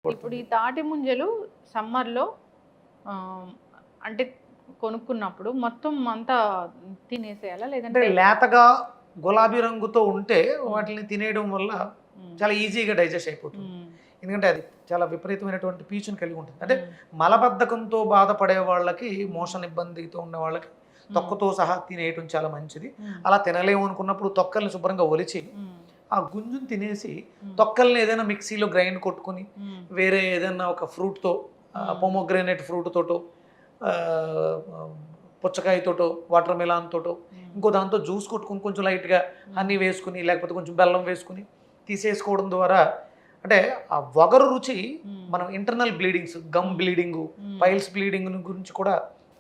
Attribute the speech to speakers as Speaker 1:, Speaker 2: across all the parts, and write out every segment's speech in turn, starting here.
Speaker 1: ఇప్పుడు ఈ తాటి ముంజలు సమ్మర్‌లో ఆహ్, అంటే కొనుక్కున్నప్పుడు మొత్తం అంతా తినేసేయాలా?
Speaker 2: అంటే
Speaker 1: లేదంటే
Speaker 2: లేతగా గులాబీ రంగుతో ఉంటే
Speaker 1: హ్మ్.
Speaker 2: వాటిని తినేయడం వల్ల
Speaker 1: హ్మ్.
Speaker 2: చాలా ఈజీగా డైజెస్ట్ అయిపోతుంది.
Speaker 1: హ్మ్.
Speaker 2: ఎందుకంటే అది చాలా విపరీతమైనటువంటి పీచుని కలిగి ఉంటుంది. అంటే
Speaker 1: హ్మ్.
Speaker 2: మలబద్ధకంతో బాధపడే వాళ్ళకి, మోషన్ ఇబ్బందితో ఉన్న వాళ్ళకి
Speaker 1: హ్మ్.
Speaker 2: తొక్కతో సహా తినేయటం చాలా మంచిది.
Speaker 1: హ్మ్.
Speaker 2: అలా తినలేము అనుకున్నప్పుడు తొక్కల్ని శుభ్రంగా ఒలిచి,
Speaker 1: హ్మ్.
Speaker 2: ఆ గుంజుని తినేసి
Speaker 1: హ్మ్.
Speaker 2: తొక్కల్ని ఏదైనా మిక్సీలో గ్రైండ్ కొట్టుకొని,
Speaker 1: హ్మ్.
Speaker 2: వేరే ఏదన్నా ఒక ఫ్రూట్‌తో
Speaker 1: హ్మ్.
Speaker 2: పొమోగ్రానేట్ ఫ్రూట్ తోటో ఆహ్, పుచ్చకాయతోటో, వాటర్ మిలాన్ తోటో,
Speaker 1: హ్మ్.
Speaker 2: ఇంకో దాంతో జ్యూస్ కొట్టుకొని కొంచెం లైట్‌గా
Speaker 1: హ్మ్.
Speaker 2: హనీ వేసుకొని, లేకపోతే కొంచెం బెల్లం వేసుకొని తీసేసుకోవడం ద్వారా అంటే ఆ వగరు రుచి
Speaker 1: హ్మ్.
Speaker 2: మనం ఇంటర్నల్ బ్లీడింగ్స్, గమ్
Speaker 1: హ్మ్.
Speaker 2: బ్లీడింగు,
Speaker 1: హ్మ్.
Speaker 2: పైల్స్ బ్లీడింగ్‌ని గురించి కూడా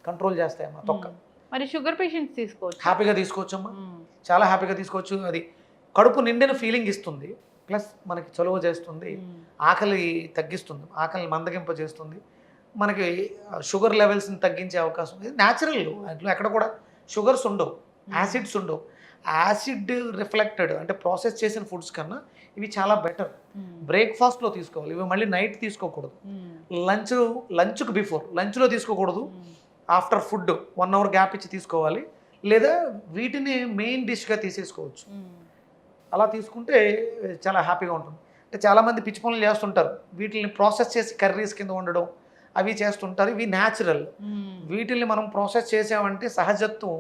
Speaker 2: కంట్రోల్ చేస్తాయమ్మా తొక్క.
Speaker 1: హ్మ్. మరి షుగర్ పేషెంట్స్ తీసుకోవచ్చా?
Speaker 2: హ్యాపీగా తీసుకోవచ్చమ్మా.
Speaker 1: హ్మ్.
Speaker 2: చాలా హ్యాపీగా తీసుకోవచ్చు. అది కడుపు నిండిన ఫీలింగ్ ఇస్తుంది. ప్లస్ మనకి చలువ చేస్తుంది.
Speaker 1: హ్మ్.
Speaker 2: ఆకలి తగ్గిస్తుంది. ఆకలిని మందగింపజేస్తుంది. మనకి షుగర్ లెవెల్స్‌ని తగ్గించే అవకాశం ఉంది. నేచురల్ దాంట్లో ఎక్కడ కూడా షుగర్స్ ఉండవు.
Speaker 1: హ్మ్.
Speaker 2: యాసిడ్స్ ఉండవు. యాసిడ్ రిఫ్లెక్టెడ్ అంటే ప్రాసెస్ చేసిన ఫుడ్స్ కన్నా ఇవి చాలా బెటర్.
Speaker 1: హ్మ్.
Speaker 2: బ్రేక్‌ఫాస్ట్‌లో తీసుకోవాలి. ఇవి మళ్ళీ నైట్ తీసుకోకూడదు.
Speaker 1: హ్మ్.
Speaker 2: లంచ్ లంచ్‌కి బిఫోర్ లంచ్‌లో తీసుకోకూడదు.
Speaker 1: హ్మ్.
Speaker 2: ఆఫ్టర్ ఫుడ్ 1 అవర్ గ్యాప్ ఇచ్చి తీసుకోవాలి. లేదా వీటిని మెయిన్ డిష్‌గా తీసేసుకోవచ్చు.
Speaker 1: హ్మ్.
Speaker 2: అలా తీసుకుంటే చాలా హ్యాపీగా ఉంటుంది. అంటే చాలామంది పిచ్చి పనులు చేస్తుంటారు. వీటిల్ని ప్రాసెస్ చేసి కర్రీస్ కింద వండడం అవి చేస్తుంటారు. ఇవి న్యాచురల్.
Speaker 1: హ్మ్.
Speaker 2: వీటిల్ని మనం ప్రాసెస్ చేసామంటే సహజత్వం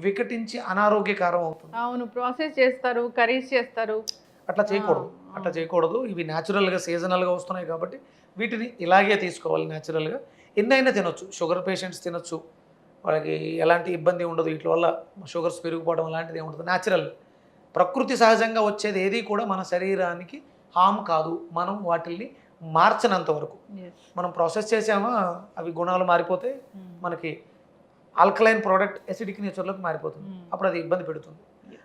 Speaker 2: వికటించి అనారోగ్యకరం అవుతుంది.
Speaker 1: అవును. ప్రాసెస్ చేస్తారు. కర్రీస్ చేస్తారు.
Speaker 2: అట్లా
Speaker 1: ఆ!
Speaker 2: చేయకూడదు.
Speaker 1: ఆ!
Speaker 2: అట్లా చేయకూడదు. ఇవి న్యాచురల్‌గా సీజనల్‌గా వస్తున్నాయి కాబట్టి వీటిని ఇలాగే తీసుకోవాలి న్యాచురల్‌గా. ఎన్నైనా తినొచ్చు. షుగర్ పేషెంట్స్ తినొచ్చు. వాళ్ళకి ఎలాంటి ఇబ్బంది ఉండదు. వీటి వల్ల షుగర్స్ పెరిగిపోవడం అలాంటిది ఏమి ఉండదు. న్యాచురల్. ప్రకృతి సహజంగా వచ్చేది ఏది కూడా మన శరీరానికి హార్మ్ కాదు. మనం వాటిల్ని మార్చనంత వరకు.
Speaker 1: యెస్.
Speaker 2: మనం ప్రాసెస్ చేసామా అవి గుణాలు మారిపోతాయి.
Speaker 1: హ్మ్.
Speaker 2: మనకి ఆల్కలైన్ ప్రోడక్ట్ అసిడిక్ నేచర్‌లోకి మారిపోతుంది.
Speaker 1: హ్మ్.
Speaker 2: అప్పుడు అది ఇబ్బంది పెడుతుంది.
Speaker 1: యెస్.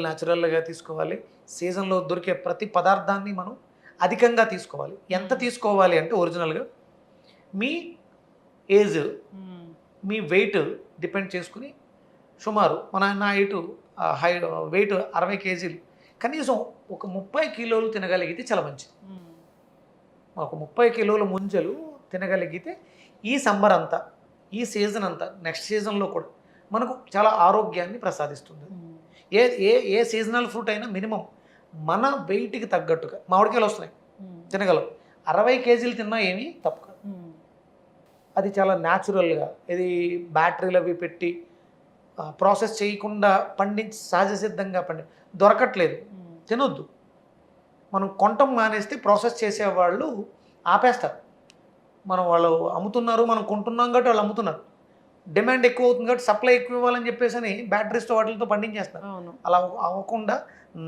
Speaker 2: న్యాచురల్‌గా తీసుకోవాలి. సీజన్‌లో దొరికే ప్రతి పదార్థాన్ని మనం అధికంగా తీసుకోవాలి. ఎంత
Speaker 1: హ్మ్.
Speaker 2: తీసుకోవాలి అంటే ఒరిజినల్‌గా మీ ఏజ్,
Speaker 1: హ్మ్.
Speaker 2: మీ వెయిట్ డిపెండ్ చేసుకొని సుమారు నా హైటు హై వెయిట్ 60 కేజీలు. కనీసం ఒక 30 కిలోలు తినగలిగితే చాలా మంచిది.
Speaker 1: హ్మ్.
Speaker 2: ఒక 30 కిలోల ముంజలు తినగలిగితే ఈ సమ్మర్ అంతా, ఈ సీజన్ అంతా, నెక్స్ట్ సీజన్‌లో కూడా మనకు చాలా ఆరోగ్యాన్ని ప్రసాదిస్తుంది.
Speaker 1: హ్మ్.
Speaker 2: ఏ ఏ ఏ సీజనల్ ఫ్రూట్ అయినా మినిమమ్ మన వెయిట్‌కి తగ్గట్టుగా మామిడికాయలొస్తున్నాయి
Speaker 1: హ్మ్.
Speaker 2: తినగలం. 60 కేజీలు తిన్నా ఏమీ తప్పు కాదు.
Speaker 1: హ్మ్.
Speaker 2: అది చాలా న్యాచురల్‌గా ఇది బ్యాటరీలవి పెట్టి ప్రాసెస్ చేయకుండా పండించి సహజ సిద్ధంగా దొరకట్లేదు.
Speaker 1: హ్మ్.
Speaker 2: తినొద్దు. మనం కొనటం మానేస్తే ప్రాసెస్ చేసేవాళ్ళు ఆపేస్తారు. వాళ్ళు అమ్ముతున్నారు, మనం కొంటున్నాం కాబట్టి వాళ్ళు అమ్ముతున్నారు. డిమాండ్ ఎక్కువ అవుతుంది కాబట్టి సప్లై ఎక్కువ ఇవ్వాలని చెప్పేసని బ్యాటరీస్‌తో వాటిలతో పండించేస్తారు.
Speaker 1: అవును.
Speaker 2: అలా అవ్వకుండా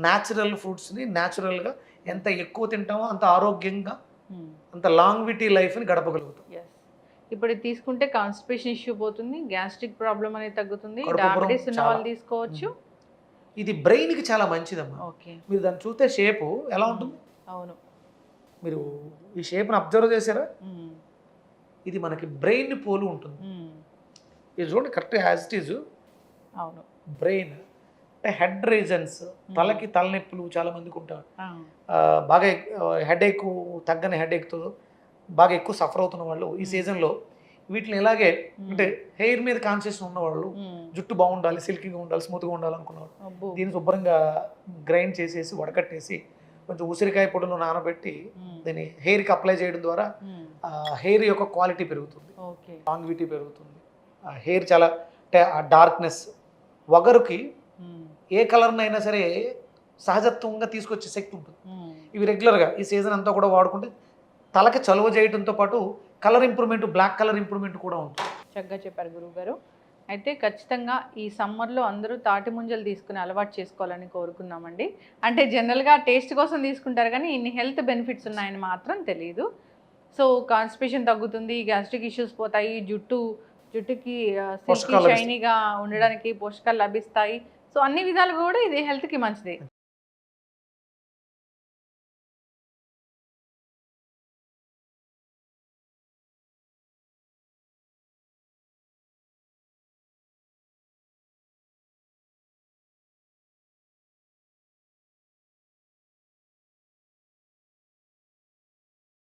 Speaker 2: న్యాచురల్ ఫ్రూట్స్‌ని న్యాచురల్‌గా
Speaker 1: హ్మ్.
Speaker 2: ఎంత ఎక్కువ తింటామో అంత ఆరోగ్యంగా,
Speaker 1: హ్మ్.
Speaker 2: అంత లాంగ్‌విటీ లైఫ్‌ని గడపగలుగుతాం.
Speaker 1: యెస్. ఇప్పుడు ఇది తీసుకుంటే కాన్‌స్టిపేషన్ ఇష్యూ పోతుంది. గ్యాస్ట్రిక్ ప్రాబ్లమ్ అనేది తగ్గుతుంది.
Speaker 2: కడుపుబ్బరం
Speaker 1: డయాబెటిస్ ఉన్న
Speaker 2: చాలా.
Speaker 1: వాళ్ళు తీసుకోవచ్చు.
Speaker 2: హ్మ్. ఇది బ్రెయిన్‌కి చాలా మంచిదమ్మా.
Speaker 1: ఓకే.
Speaker 2: మీరు దాన్ని చూస్తే షేపు ఎలా
Speaker 1: హ్మ్.
Speaker 2: ఉంటుంది?
Speaker 1: అవును.
Speaker 2: మీరు ఈ షేప్‌ని అబ్జర్వ్ చేసారా?
Speaker 1: హ్మ్.
Speaker 2: ఇది మనకి బ్రెయిన్‌ని పోలి ఉంటుంది.
Speaker 1: హ్మ్.
Speaker 2: ఇది చూడండి కరెక్ట్‌గా యాజ్ ఇట్ ఈజ్
Speaker 1: అవును.
Speaker 2: బ్రెయిన్ అంటే హెడ్ రీజన్స్
Speaker 1: హ్మ్.
Speaker 2: తలకి తలనొప్పులు చాలా మందికుంటారు.
Speaker 1: ఆ!
Speaker 2: బాగా హెడేకు తగ్గని హెడేక్‌తో బాగా ఎక్కువ సఫర్ అవుతున్న వాళ్ళు ఈ
Speaker 1: హ్మ్.
Speaker 2: సీజన్‌లో వీటిని ఇలాగే అంటే
Speaker 1: హ్మ్.
Speaker 2: హెయిర్ మీద కాన్షియస్ ఉన్నవాళ్ళు
Speaker 1: హ్మ్.
Speaker 2: జుట్టు బాగుండాలి, సిల్కీగా ఉండాలి, స్మూత్‌గా ఉండాలనుకున్నవాళ్ళు
Speaker 1: అబ్బో!
Speaker 2: దీన్ని శుభ్రంగా గ్రైండ్ చేసేసి వడకట్టేసి కొంచెం ఉసిరికాయ పొడిలో నానబెట్టి
Speaker 1: హ్మ్.
Speaker 2: దీన్ని హెయిర్‌కి అప్లై చేయడం ద్వారా
Speaker 1: హ్మ్.
Speaker 2: హెయిర్ యొక్క క్వాలిటీ పెరుగుతుంది.
Speaker 1: ఓకే.
Speaker 2: లాంగివిటీ పెరుగుతుంది. ఆ హెయిర్ చాలా అంటే ఆ డార్క్‌నెస్ వగరుకి
Speaker 1: హ్మ్.
Speaker 2: ఏ కలర్‌నైనా సరే సహజత్వంగా తీసుకొచ్చే శక్తి ఉంటుంది.
Speaker 1: హ్మ్.
Speaker 2: ఇవి రెగ్యులర్‌గా ఈ సీజన్ అంతా కూడా వాడుకుంటే తలకి చలువ చేయడంతో పాటు colour improvement, black colour improvement కూడా ఉంటుంది.
Speaker 1: చక్కగా చెప్పారు గురువుగారు. అయితే ఖచ్చితంగా ఈ సమ్మర్‌లో అందరూ తాటి ముంజలు తీసుకుని అలవాటు చేసుకోవాలని కోరుకుందామండి. అంటే జనరల్‌గా టేస్ట్ కోసం తీసుకుంటారు కానీ ఇన్ని హెల్త్ బెనిఫిట్స్ ఉన్నాయని మాత్రం తెలీదు. సో, కాన్‌స్టిపేషన్ తగ్గుతుంది, గ్యాస్ట్రిక్ ఇష్యూస్ పోతాయి, జుట్టుకి సిల్కీ
Speaker 2: పోషకాలు లభిస్తాయి.
Speaker 1: షైనీగా ఉండడానికి పోషకాలు లభిస్తాయి. సో, అన్ని విధాలుగా కూడా ఇది హెల్త్‌కి మంచిదే.